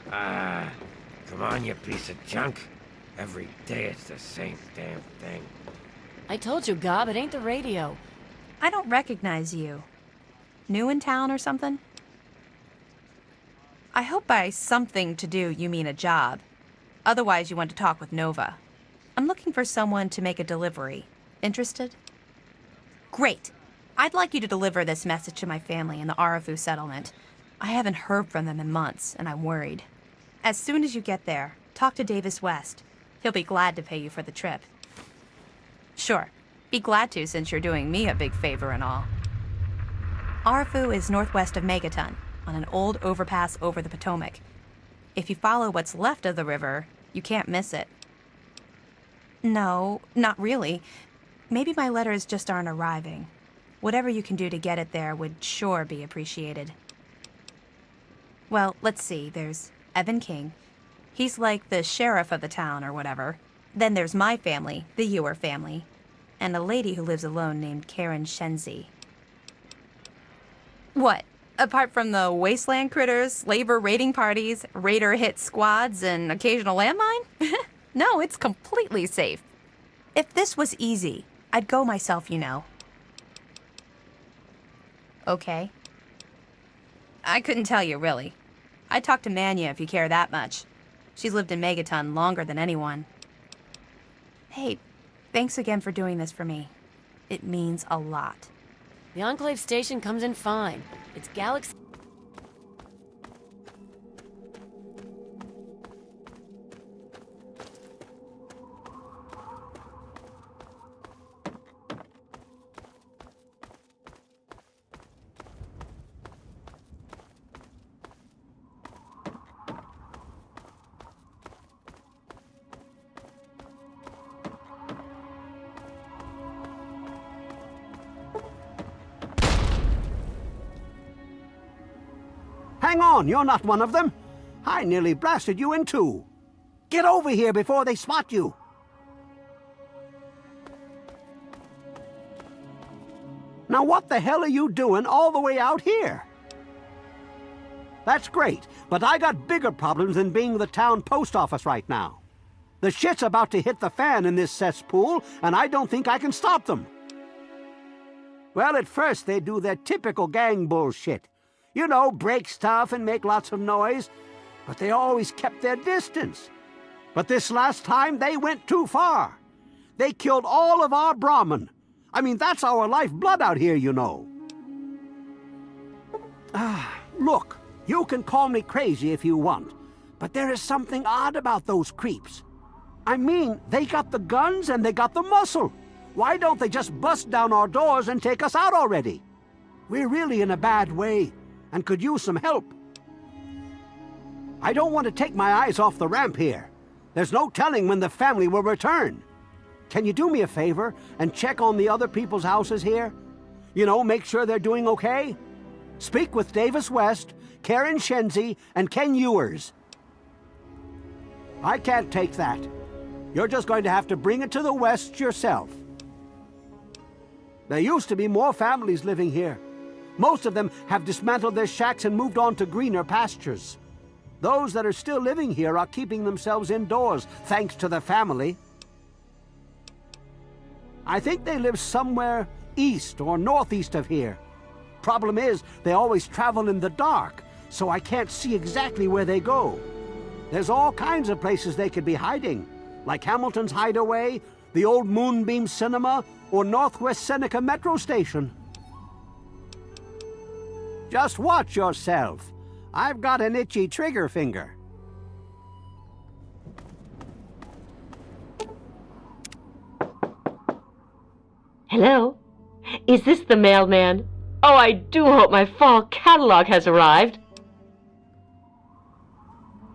Come on, you piece of junk. Every day it's the same damn thing. I told you, Gob, it ain't the radio. I don't recognize you. New in town or something? I hope by something to do you mean a job. Otherwise you want to talk with Nova. I'm looking for someone to make a delivery. Interested? Great. I'd like you to deliver this message to my family in the Arafu settlement. I haven't heard from them in months, and I'm worried. As soon as you get there, talk to Davis West. He'll be glad to pay you for the trip. Sure. Be glad to, since you're doing me a big favor and all. Arafu is northwest of Megaton, on an old overpass over the Potomac. If you follow what's left of the river, you can't miss it. No, not really. Maybe my letters just aren't arriving. Whatever you can do to get it there would sure be appreciated. Well, let's see. There's Evan King. He's like the sheriff of the town or whatever. Then there's my family, the Ewer family, and a lady who lives alone named Karen Shenzi. What? Apart from the wasteland critters, labor raiding parties, raider hit squads, and occasional landmine? No, it's completely safe. If this was easy, I'd go myself, you know. Okay. I couldn't tell you, really. I'd talk to Manya if you care that much. She's lived in Megaton longer than anyone. Hey, thanks again for doing this for me. It means a lot. The Enclave station comes in fine. It's Galaxy... Hang on, you're not one of them. I nearly blasted you in two. Get over here before they spot you. Now what the hell are you doing all the way out here? That's great, but I got bigger problems than being the town post office right now. The shit's about to hit the fan in this cesspool, and I don't think I can stop them. Well, at first they do their typical gang bullshit. You know, break stuff and make lots of noise, but they always kept their distance. But this last time, they went too far. They killed all of our Brahmin. I mean, that's our lifeblood out here, you know. Look, you can call me crazy if you want, but there is something odd about those creeps. I mean, they got the guns and they got the muscle. Why don't they just bust down our doors and take us out already? We're really in a bad way and could use some help. I don't want to take my eyes off the ramp here. There's no telling when the family will return. Can you do me a favor and check on the other people's houses here? You know, make sure they're doing okay? Speak with Davis West, Karen Shenzi, and Ken Ewers. I can't take that. You're just going to have to bring it to the West yourself. There used to be more families living here. Most of them have dismantled their shacks and moved on to greener pastures. Those that are still living here are keeping themselves indoors, thanks to the family. I think they live somewhere east or northeast of here. Problem is, they always travel in the dark, so I can't see exactly where they go. There's all kinds of places they could be hiding, like Hamilton's Hideaway, the old Moonbeam Cinema, or Northwest Seneca Metro Station. Just watch yourself. I've got an itchy trigger finger. Hello? Is this the mailman? Oh, I do hope my fall catalog has arrived.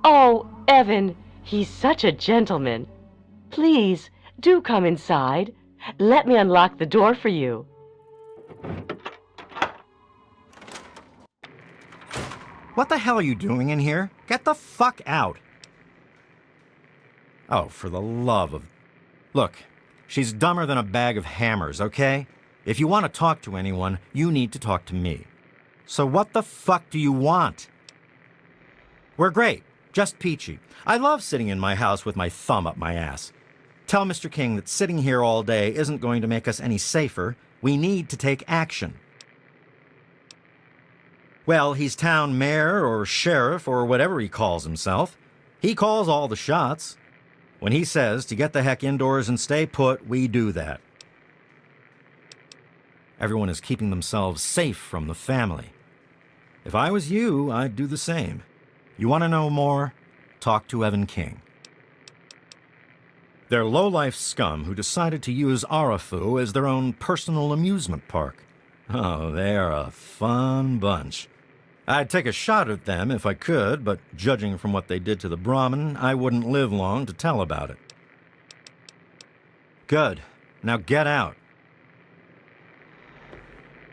Oh, Evan, he's such a gentleman. Please, do come inside. Let me unlock the door for you. What the hell are you doing in here? Get the fuck out. Oh, for the love of... Look, she's dumber than a bag of hammers, okay? If you want to talk to anyone, you need to talk to me. So what the fuck do you want? We're great. Just peachy. I love sitting in my house with my thumb up my ass. Tell Mr. King that sitting here all day isn't going to make us any safer. We need to take action. Well, he's town mayor or sheriff or whatever he calls himself. He calls all the shots. When he says to get the heck indoors and stay put, we do that. Everyone is keeping themselves safe from the family. If I was you, I'd do the same. You want to know more? Talk to Evan King. They're low-life scum who decided to use Arafu as their own personal amusement park. Oh, they're a fun bunch. I'd take a shot at them if I could, but judging from what they did to the Brahmin, I wouldn't live long to tell about it. Good. Now get out.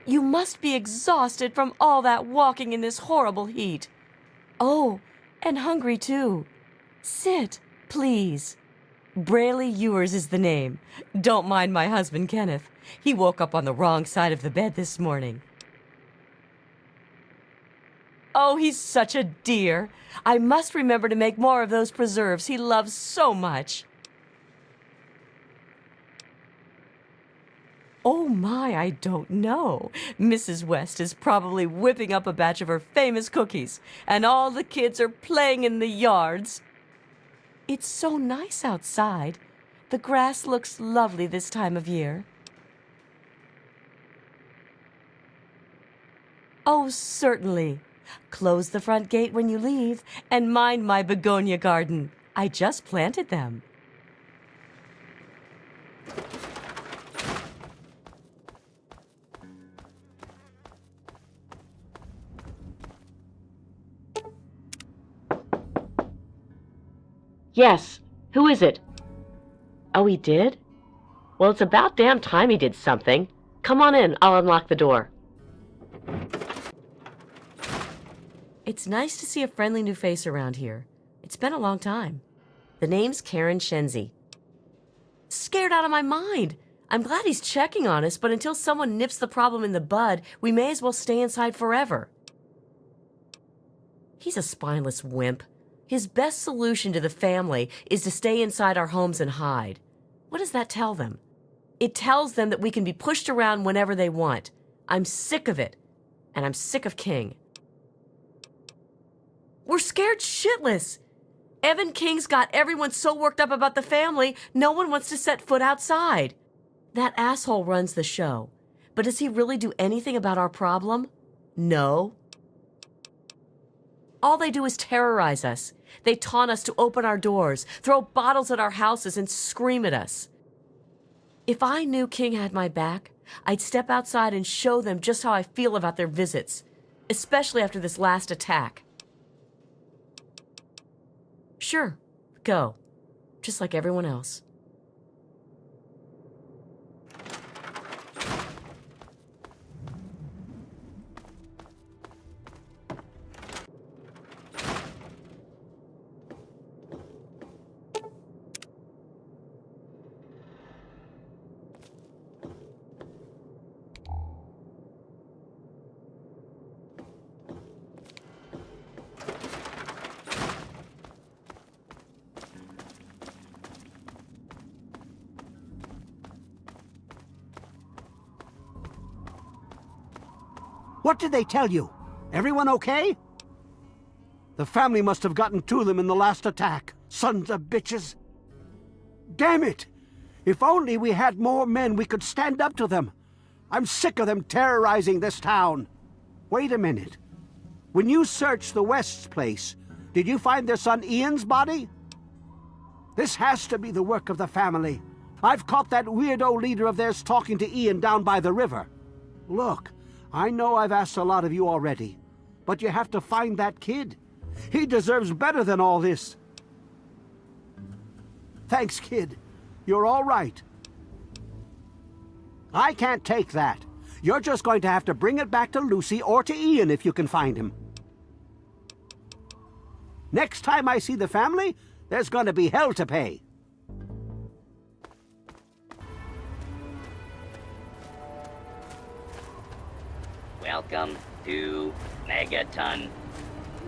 You must be exhausted from all that walking in this horrible heat. Oh, and hungry too. Sit, please. Braley Ewers is the name. Don't mind my husband, Kenneth. He woke up on the wrong side of the bed this morning. Oh, he's such a dear. I must remember to make more of those preserves he loves so much. Oh my, I don't know. Mrs. West is probably whipping up a batch of her famous cookies, and all the kids are playing in the yards. It's so nice outside. The grass looks lovely this time of year. Oh, certainly. Close the front gate when you leave, and mind my begonia garden. I just planted them. Yes. Who is it? Oh, he did? Well, it's about damn time he did something. Come on in. I'll unlock the door. It's nice to see a friendly new face around here. It's been a long time. The name's Karen Shenzi. Scared out of my mind. I'm glad he's checking on us, but until someone nips the problem in the bud, we may as well stay inside forever. He's a spineless wimp. His best solution to the family is to stay inside our homes and hide. What does that tell them? It tells them that we can be pushed around whenever they want. I'm sick of it. And I'm sick of King. We're scared shitless. Evan King's got everyone so worked up about the family, no one wants to set foot outside. That asshole runs the show. But does he really do anything about our problem? No. All they do is terrorize us. They taunt us to open our doors, throw bottles at our houses, and scream at us. If I knew King had my back, I'd step outside and show them just how I feel about their visits, especially after this last attack. Sure, go. Just like everyone else. What did they tell you? Everyone okay? The family must have gotten to them in the last attack. Sons of bitches. Damn it! If only we had more men, we could stand up to them. I'm sick of them terrorizing this town. Wait a minute. When you searched the West's place, did you find their son Ian's body? This has to be the work of the family. I've caught that weirdo leader of theirs talking to Ian down by the river. Look, I know I've asked a lot of you already, but you have to find that kid. He deserves better than all this. Thanks, kid. You're all right. I can't take that. You're just going to have to bring it back to Lucy or to Ian if you can find him. Next time I see the family, there's going to be hell to pay. Welcome to Megaton.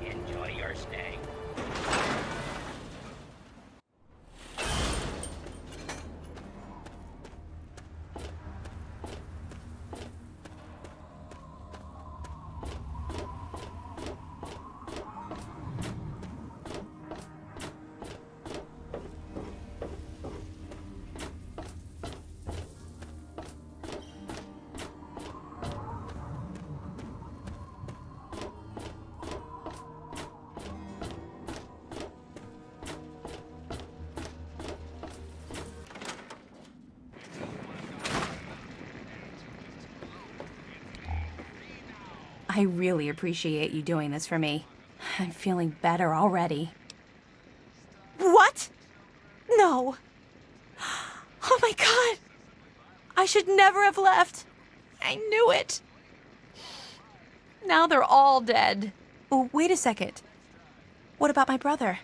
Enjoy your stay. I really appreciate you doing this for me. I'm feeling better already. What? No. Oh my God. I should never have left. I knew it. Now they're all dead. Oh, wait a second. What about my brother?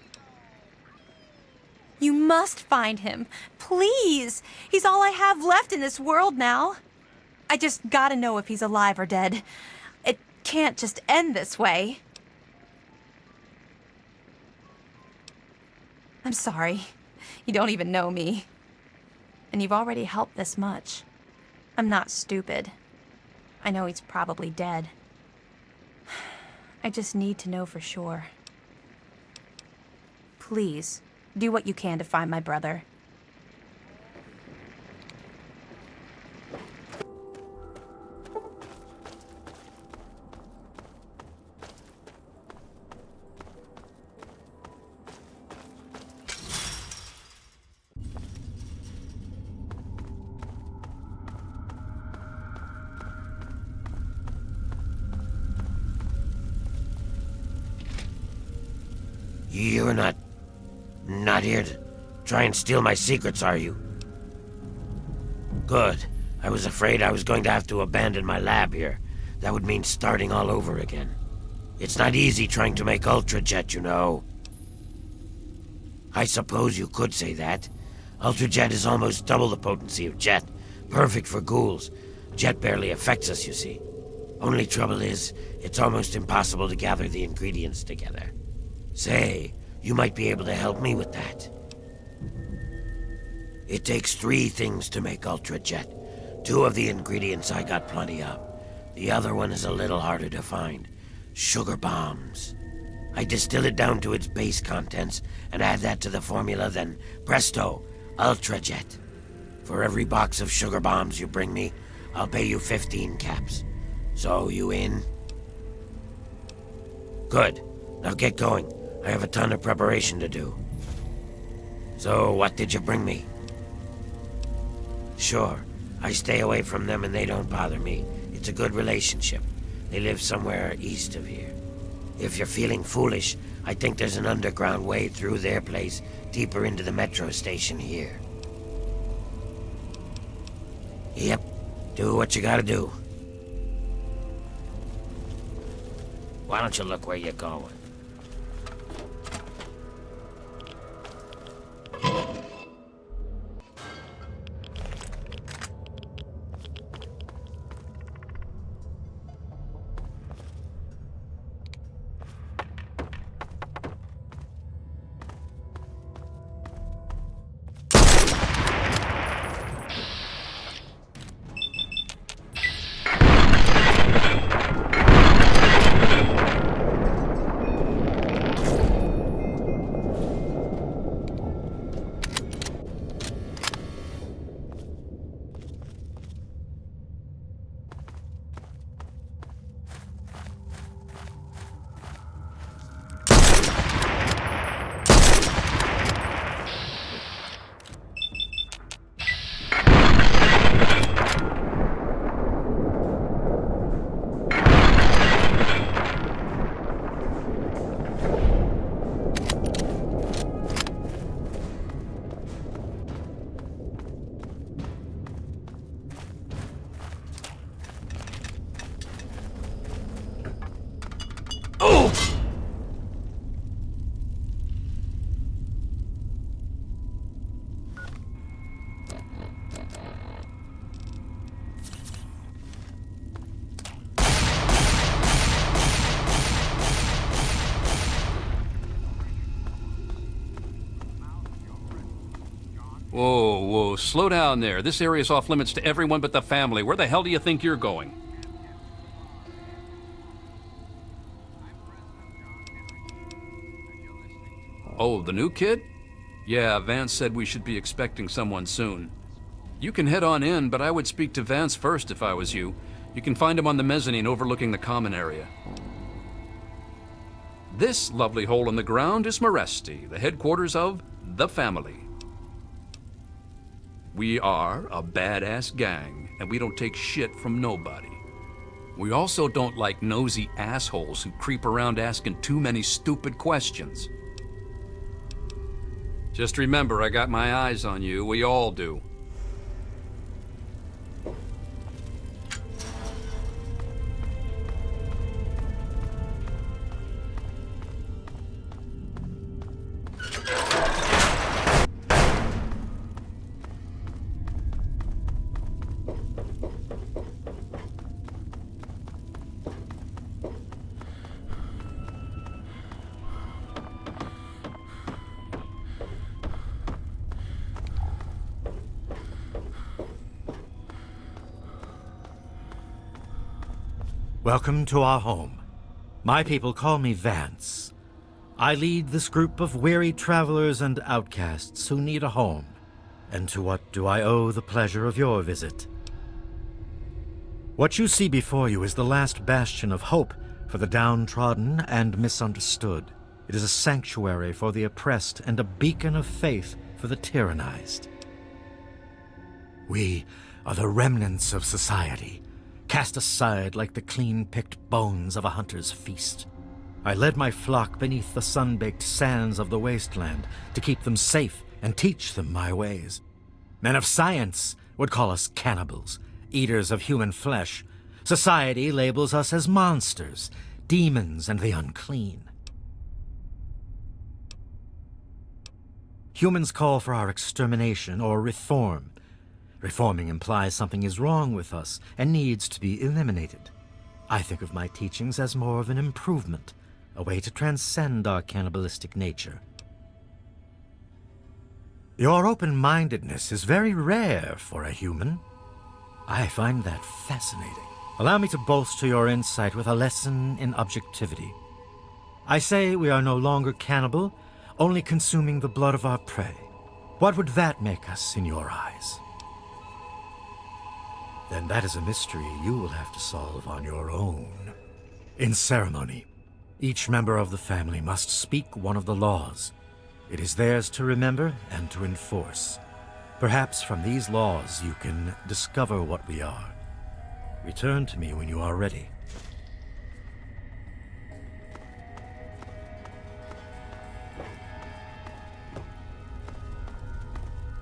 You must find him. Please. He's all I have left in this world now. I just gotta know if he's alive or dead. It can't just end this way. I'm sorry. You don't even know me. And you've already helped this much. I'm not stupid. I know he's probably dead. I just need to know for sure. Please, do what you can to find my brother. You're not here to try and steal my secrets, are you? Good. I was afraid I was going to have to abandon my lab here. That would mean starting all over again. It's not easy trying to make Ultrajet, you know. I suppose you could say that. Ultrajet is almost double the potency of Jet. Perfect for ghouls. Jet barely affects us, you see. Only trouble is, it's almost impossible to gather the ingredients together. Say, you might be able to help me with that. It takes 3 things to make Ultrajet. 2 of the ingredients I got plenty of. The other one is a little harder to find. Sugar bombs. I distill it down to its base contents and add that to the formula, then presto, Ultrajet. For every box of sugar bombs you bring me, I'll pay you 15 caps. So, you in? Good. Now get going. I have a ton of preparation to do. So, what did you bring me? Sure, I stay away from them and they don't bother me. It's a good relationship. They live somewhere east of here. If you're feeling foolish, I think there's an underground way through their place, deeper into the metro station here. Yep, do what you gotta do. Why don't you look where you're going? Whoa, slow down there. This area's off limits to everyone but the family. Where the hell do you think you're going? Oh, the new kid? Yeah, Vance said we should be expecting someone soon. You can head on in, but I would speak to Vance first if I was you. You can find him on the mezzanine overlooking the common area. This lovely hole in the ground is Meresti, the headquarters of the family. We are a badass gang, and we don't take shit from nobody. We also don't like nosy assholes who creep around asking too many stupid questions. Just remember, I got my eyes on you. We all do. Welcome to our home. My people call me Vance. I lead this group of weary travelers and outcasts who need a home. And to what do I owe the pleasure of your visit? What you see before you is the last bastion of hope for the downtrodden and misunderstood. It is a sanctuary for the oppressed and a beacon of faith for the tyrannized. We are the remnants of society, cast aside like the clean-picked bones of a hunter's feast. I led my flock beneath the sun-baked sands of the wasteland to keep them safe and teach them my ways. Men of science would call us cannibals, eaters of human flesh. Society labels us as monsters, demons, and the unclean. Humans call for our extermination or reform. Reforming implies something is wrong with us and needs to be eliminated. I think of my teachings as more of an improvement, a way to transcend our cannibalistic nature. Your open-mindedness is very rare for a human. I find that fascinating. Allow me to bolster your insight with a lesson in objectivity. I say we are no longer cannibal, only consuming the blood of our prey. What would that make us in your eyes? Then that is a mystery you will have to solve on your own. In ceremony, each member of the family must speak one of the laws. It is theirs to remember and to enforce. Perhaps from these laws you can discover what we are. Return to me when you are ready.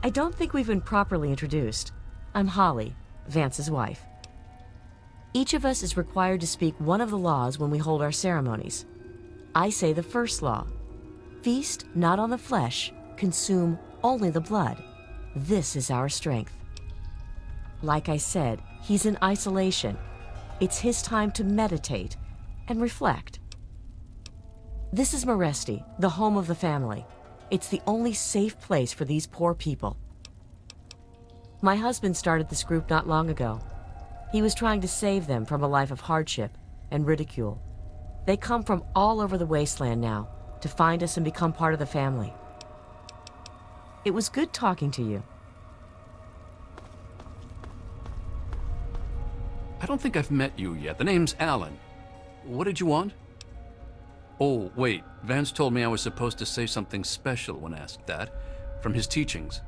I don't think we've been properly introduced. I'm Holly, Vance's wife. Each of us is required to speak one of the laws when we hold our ceremonies. I say the first law. Feast not on the flesh, consume only the blood. This is our strength. Like I said, he's in isolation. It's his time to meditate and reflect. This is Maresti, the home of the family. It's the only safe place for these poor people. My husband started this group not long ago. He was trying to save them from a life of hardship and ridicule. They come from all over the wasteland now to find us and become part of the family. It was good talking to you. I don't think I've met you yet. The name's Alan. What did you want? Oh, wait. Vance told me I was supposed to say something special when asked that, from his teachings.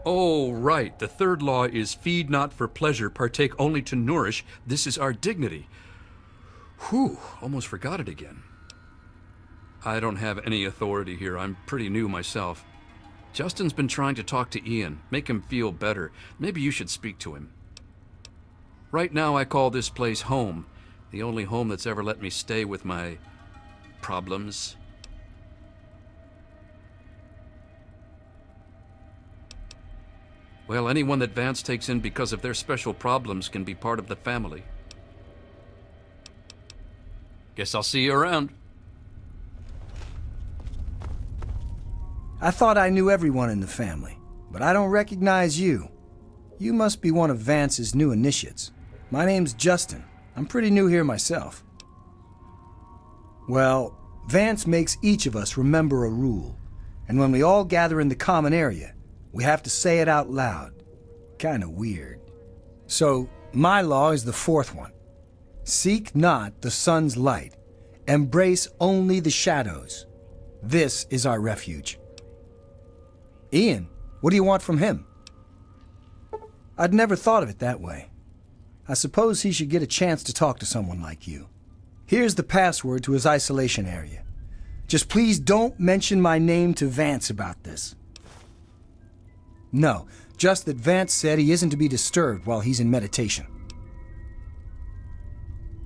Oh, right. The third law is feed not for pleasure, partake only to nourish. This is our dignity. Whew, almost forgot it again. I don't have any authority here. I'm pretty new myself. Justin's been trying to talk to Ian, make him feel better. Maybe you should speak to him. Right now I call this place home. The only home that's ever let me stay with my problems. Well, anyone that Vance takes in because of their special problems can be part of the family. Guess I'll see you around. I thought I knew everyone in the family, but I don't recognize you. You must be one of Vance's new initiates. My name's Justin. I'm pretty new here myself. Well, Vance makes each of us remember a rule, and when we all gather in the common area, we have to say it out loud. Kinda weird. So, my law is the fourth one. Seek not the sun's light. Embrace only the shadows. This is our refuge. Ian, what do you want from him? I'd never thought of it that way. I suppose he should get a chance to talk to someone like you. Here's the password to his isolation area. Just please don't mention my name to Vance about this. No, just that Vance said he isn't to be disturbed while he's in meditation.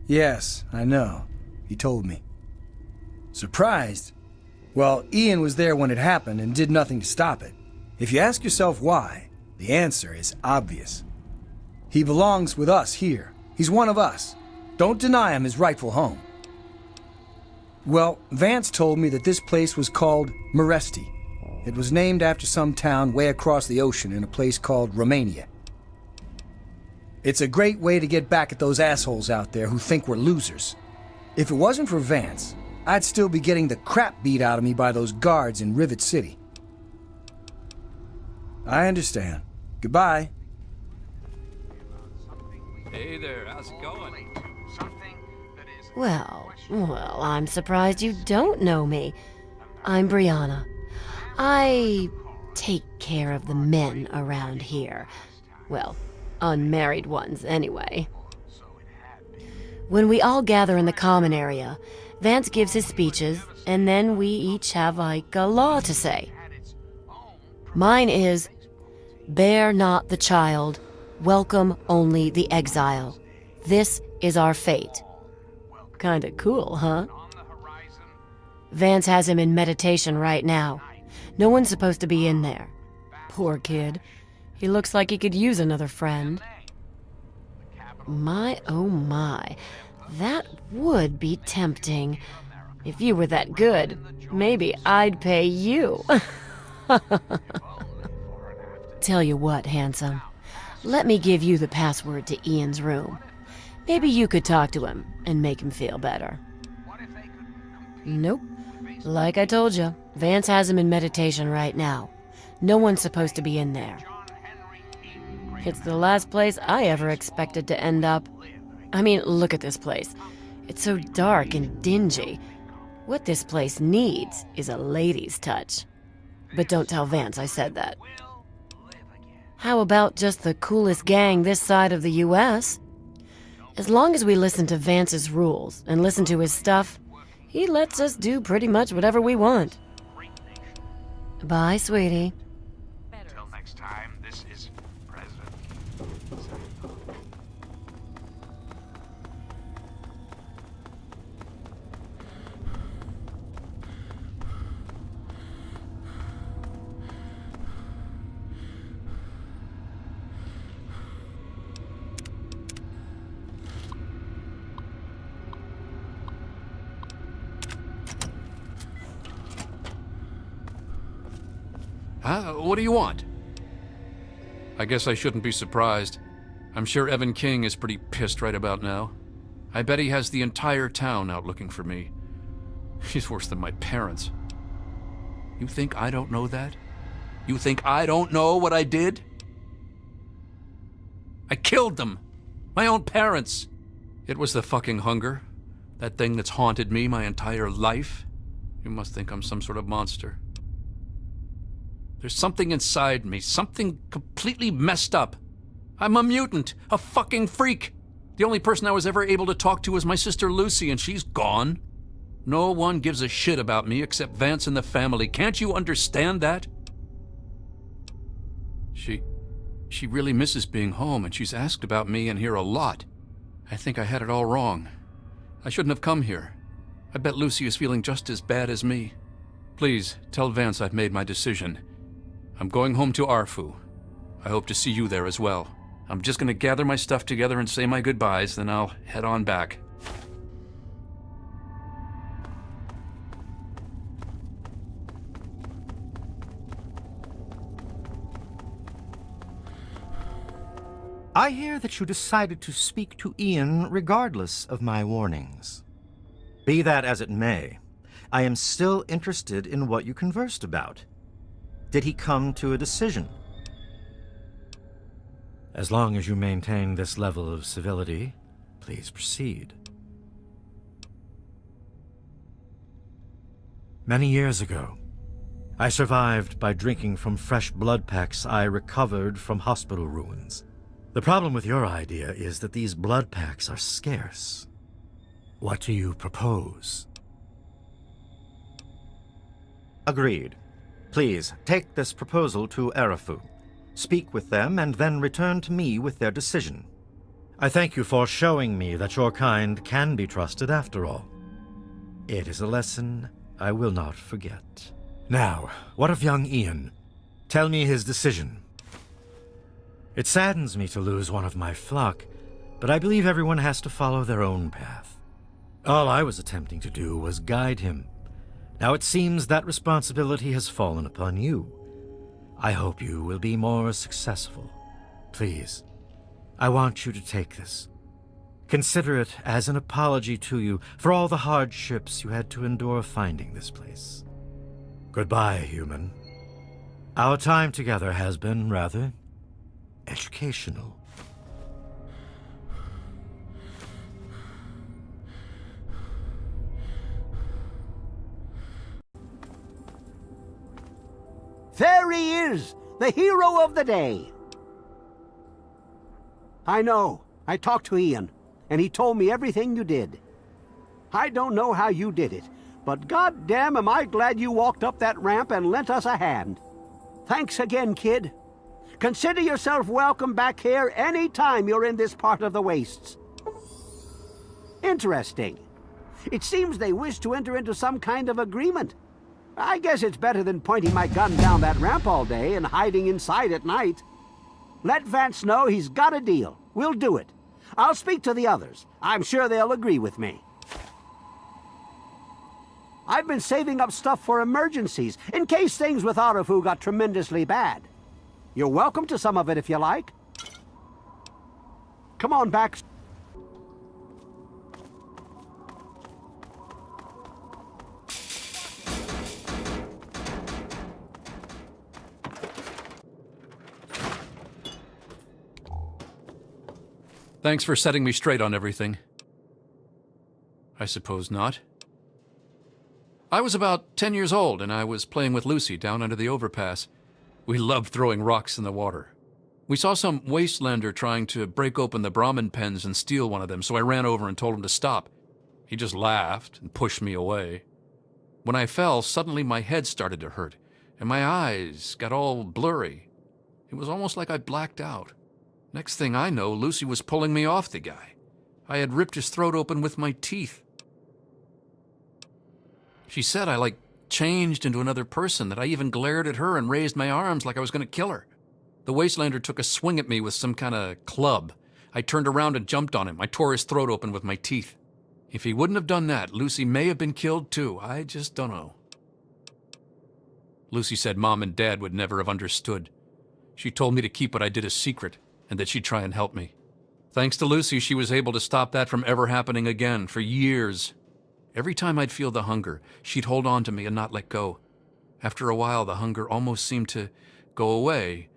Yes, I know. He told me. Surprised? Well, Ian was there when it happened and did nothing to stop it. If you ask yourself why, the answer is obvious. He belongs with us here. He's one of us. Don't deny him his rightful home. Well, Vance told me that this place was called Meresti. It was named after some town way across the ocean in a place called Romania. It's a great way to get back at those assholes out there who think we're losers. If it wasn't for Vance, I'd still be getting the crap beat out of me by those guards in Rivet City. I understand. Goodbye. Hey there, how's it going? Well, I'm surprised you don't know me. I'm Brianna. I take care of the men around here. Well, unmarried ones, anyway. When we all gather in the common area, Vance gives his speeches, and then we each have, like, a law to say. Mine is, bear not the child, welcome only the exile. This is our fate. Kinda cool, huh? Vance has him in meditation right now. No one's supposed to be in there. Poor kid. He looks like he could use another friend. My, oh my. That would be tempting. If you were that good, maybe I'd pay you. Tell you what, handsome. Let me give you the password to Ian's room. Maybe you could talk to him and make him feel better. Nope. Like I told you, Vance has him in meditation right now. No one's supposed to be in there. It's the last place I ever expected to end up. I mean, look at this place. It's so dark and dingy. What this place needs is a lady's touch. But don't tell Vance I said that. How about just the coolest gang this side of the US? As long as we listen to Vance's rules and listen to his stuff, he lets us do pretty much whatever we want. Bye, sweetie. Until next time, this is President. What do you want? I guess I shouldn't be surprised. I'm sure Evan King is pretty pissed right about now. I bet he has the entire town out looking for me. He's worse than my parents. You think I don't know that? You think I don't know what I did? I killed them! My own parents! It was the fucking hunger. That thing that's haunted me my entire life. You must think I'm some sort of monster. There's something inside me, something completely messed up. I'm a mutant, a fucking freak. The only person I was ever able to talk to was my sister Lucy, and she's gone. No one gives a shit about me except Vance and the family. Can't you understand that? She really misses being home, and she's asked about me in here a lot. I think I had it all wrong. I shouldn't have come here. I bet Lucy is feeling just as bad as me. Please, tell Vance I've made my decision. I'm going home to Arfu. I hope to see you there as well. I'm just gonna gather my stuff together and say my goodbyes, then I'll head on back. I hear that you decided to speak to Ian regardless of my warnings. Be that as it may, I am still interested in what you conversed about. Did he come to a decision? As long as you maintain this level of civility, please proceed. Many years ago, I survived by drinking from fresh blood packs I recovered from hospital ruins. The problem with your idea is that these blood packs are scarce. What do you propose? Agreed. Please, take this proposal to Arafu. Speak with them, and then return to me with their decision. I thank you for showing me that your kind can be trusted after all. It is a lesson I will not forget. Now, what of young Ian? Tell me his decision. It saddens me to lose one of my flock, but I believe everyone has to follow their own path. All I was attempting to do was guide him. Now it seems that responsibility has fallen upon you. I hope you will be more successful. Please, I want you to take this. Consider it as an apology to you for all the hardships you had to endure finding this place. Goodbye, human. Our time together has been rather educational. There he is, the hero of the day. I know. I talked to Ian, and he told me everything you did. I don't know how you did it, but goddamn am I glad you walked up that ramp and lent us a hand. Thanks again, kid. Consider yourself welcome back here any time you're in this part of the wastes. Interesting. It seems they wish to enter into some kind of agreement. I guess it's better than pointing my gun down that ramp all day and hiding inside at night. Let Vance know he's got a deal. We'll do it. I'll speak to the others. I'm sure they'll agree with me. I've been saving up stuff for emergencies, in case things with Arafu got tremendously bad. You're welcome to some of it if you like. Come on back. Thanks for setting me straight on everything. I suppose not. I was about 10 years old, and I was playing with Lucy down under the overpass. We loved throwing rocks in the water. We saw some wastelander trying to break open the Brahmin pens and steal one of them, so I ran over and told him to stop. He just laughed and pushed me away. When I fell, suddenly my head started to hurt, and my eyes got all blurry. It was almost like I blacked out. Next thing I know, Lucy was pulling me off the guy. I had ripped his throat open with my teeth. She said I, changed into another person, that I even glared at her and raised my arms like I was going to kill her. The wastelander took a swing at me with some kind of club. I turned around and jumped on him. I tore his throat open with my teeth. If he wouldn't have done that, Lucy may have been killed too. I just don't know. Lucy said Mom and Dad would never have understood. She told me to keep what I did a secret, and that she'd try and help me. Thanks to Lucy, she was able to stop that from ever happening again for years. Every time I'd feel the hunger, she'd hold on to me and not let go. After a while, the hunger almost seemed to go away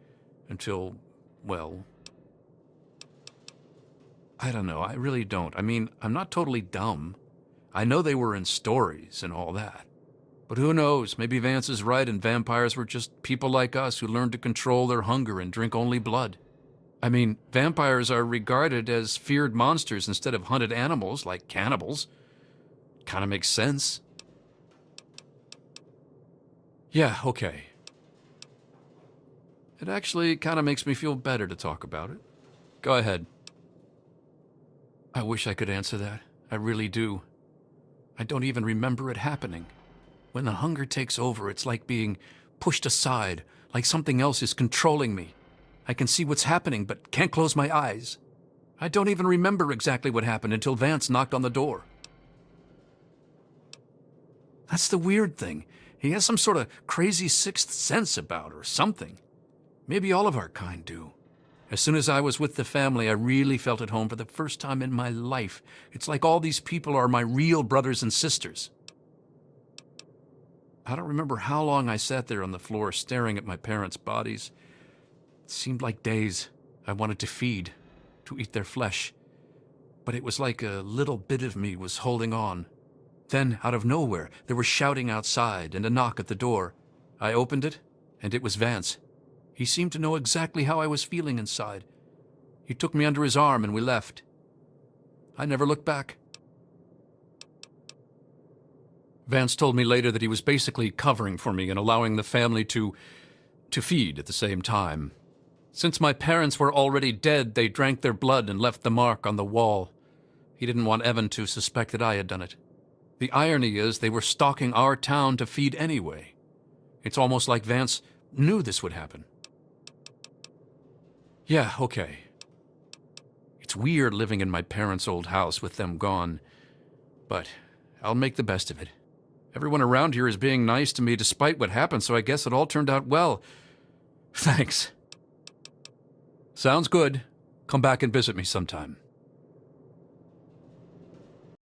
until, well, I don't know. I really don't. I mean, I'm not totally dumb. I know they were in stories and all that. But who knows? Maybe Vance is right and vampires were just people like us who learned to control their hunger and drink only blood. I mean, vampires are regarded as feared monsters instead of hunted animals like cannibals. Kind of makes sense. Yeah, okay. It actually kind of makes me feel better to talk about it. Go ahead. I wish I could answer that. I really do. I don't even remember it happening. When the hunger takes over, it's like being pushed aside, like something else is controlling me. I can see what's happening, but can't close my eyes. I don't even remember exactly what happened until Vance knocked on the door. That's the weird thing. He has some sort of crazy sixth sense about or something. Maybe all of our kind do. As soon as I was with the family, I really felt at home for the first time in my life. It's like all these people are my real brothers and sisters. I don't remember how long I sat there on the floor staring at my parents' bodies. It seemed like days. I wanted to feed, to eat their flesh. But it was like a little bit of me was holding on. Then, out of nowhere, there was shouting outside and a knock at the door. I opened it, and it was Vance. He seemed to know exactly how I was feeling inside. He took me under his arm and we left. I never looked back. Vance told me later that he was basically covering for me and allowing the family to feed at the same time. Since my parents were already dead, they drank their blood and left the mark on the wall. He didn't want Evan to suspect that I had done it. The irony is they were stalking our town to feed anyway. It's almost like Vance knew this would happen. Yeah, okay. It's weird living in my parents' old house with them gone, but I'll make the best of it. Everyone around here is being nice to me despite what happened, so I guess it all turned out well. Thanks. Sounds good. Come back and visit me sometime.